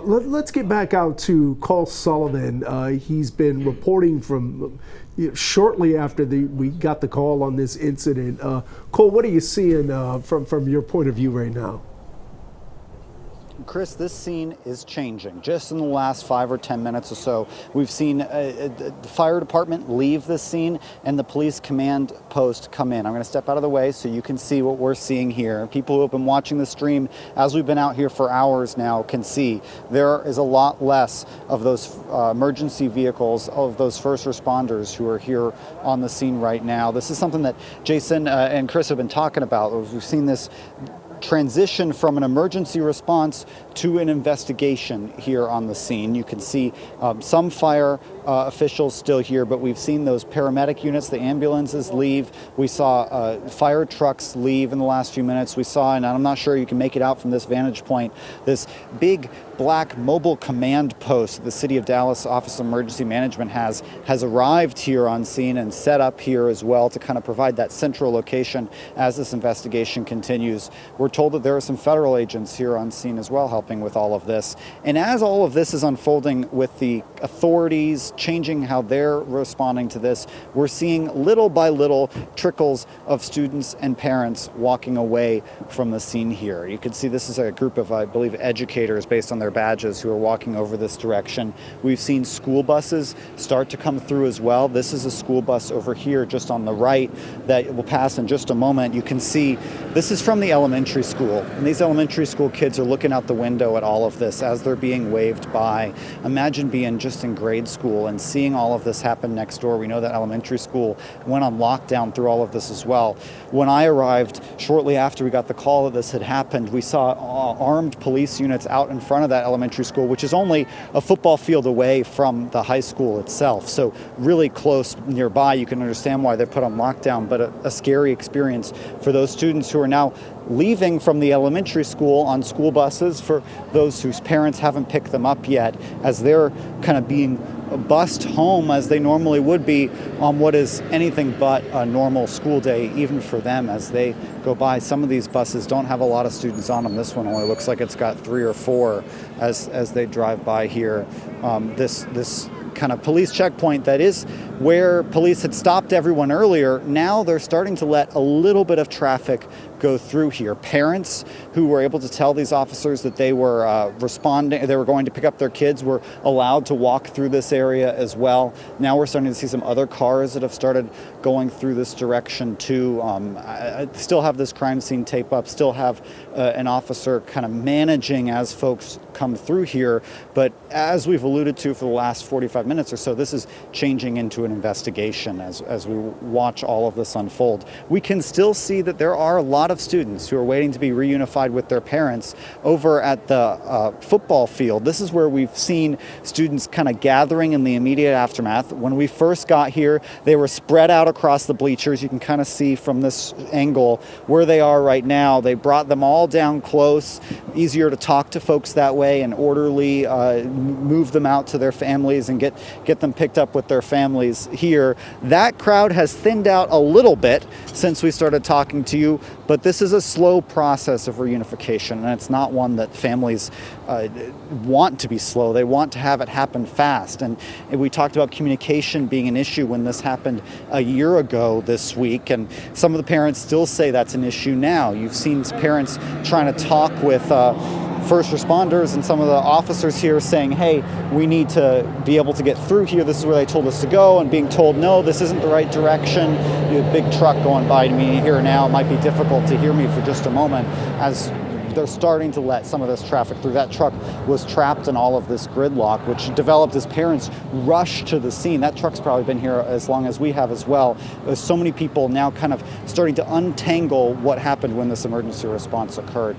Let's get back out to Cole Sullivan. He's been reporting from shortly after we got the call on this incident. Cole, what are you seeing from your point of view right now? Chris, this scene is changing. Just in the last 5 or 10 minutes or so, we've seen the fire department leave this scene and the police command post come in. I'm going to step out of the way so you can see what we're seeing here. People who have been watching the stream as we've been out here for hours now can see there is a lot less of those emergency vehicles, of those first responders who are here on the scene right now. This is something that Jason and Chris have been talking about. We've seen this transition from an emergency response to an investigation here on the scene. You can see some fire officials still here, but we've seen those paramedic units, the ambulances leave. We saw fire trucks leave in the last few minutes. We saw, and I'm not sure you can make it out from this vantage point, this big black mobile command post the City of Dallas Office of Emergency Management has arrived here on scene and set up here as well to kind of provide that central location as this investigation continues. We're told that there are some federal agents here on scene as well helping with all of this. And as all of this is unfolding with the authorities changing how they're responding to this, we're seeing little by little trickles of students and parents walking away from the scene here. You can see this is a group of, I believe, educators based on their badges who are walking over this direction. We've seen school buses start to come through as well. This is a school bus over here just on the right that will pass in just a moment. You can see this is from the elementary school, and these elementary school kids are looking out the window at all of this as they're being waved by. Imagine being just in grade school and seeing all of this happen next door. We know that elementary school went on lockdown through all of this as well. When I arrived shortly after we got the call that this had happened, we saw armed police units out in front of that elementary school, which is only a football field away from the high school itself. So really close nearby. You can understand why they're put on lockdown, but a scary experience for those students who are now leaving from the elementary school on school buses, for those whose parents haven't picked them up yet, as they're kind of being bused home as they normally would be on what is anything but a normal school day, even for them as they go by. Some of these buses don't have a lot of students on them. This one only looks like it's got 3 or 4 as they drive by here. This kind of police checkpoint that is where police had stopped everyone earlier, now they're starting to let a little bit of traffic go through here. Parents who were able to tell these officers that they were they were going to pick up their kids were allowed to walk through this area as well. Now we're starting to see some other cars that have started going through this direction too. I still have this crime scene tape up, still have an officer kind of managing as folks come through here. But as we've alluded to for the last 45 minutes or so, this is changing into an investigation as we watch all of this unfold. We can still see that there are a lot of students who are waiting to be reunified with their parents over at the football field. This is where we've seen students kind of gathering in the immediate aftermath. When we first got here, they were spread out across the bleachers. You can kind of see from this angle where they are right now. They brought them all down close, easier to talk to folks that way and orderly move them out to their families and get them picked up with their families here. That crowd has thinned out a little bit since we started talking to you, but this is a slow process of reunification, and it's not one that families want to be slow. They want to have it happen fast. And we talked about communication being an issue when this happened a year ago this week, and some of the parents still say that's an issue now. You've seen parents trying to talk with first responders and some of the officers here saying, hey, we need to be able to get through here. This is where they told us to go, and being told, no, this isn't the right direction. You have a big truck going by to me here now. It might be difficult to hear me for just a moment as they're starting to let some of this traffic through. That truck was trapped in all of this gridlock, which developed as parents rushed to the scene. That truck's probably been here as long as we have as well. There's so many people now kind of starting to untangle what happened when this emergency response occurred.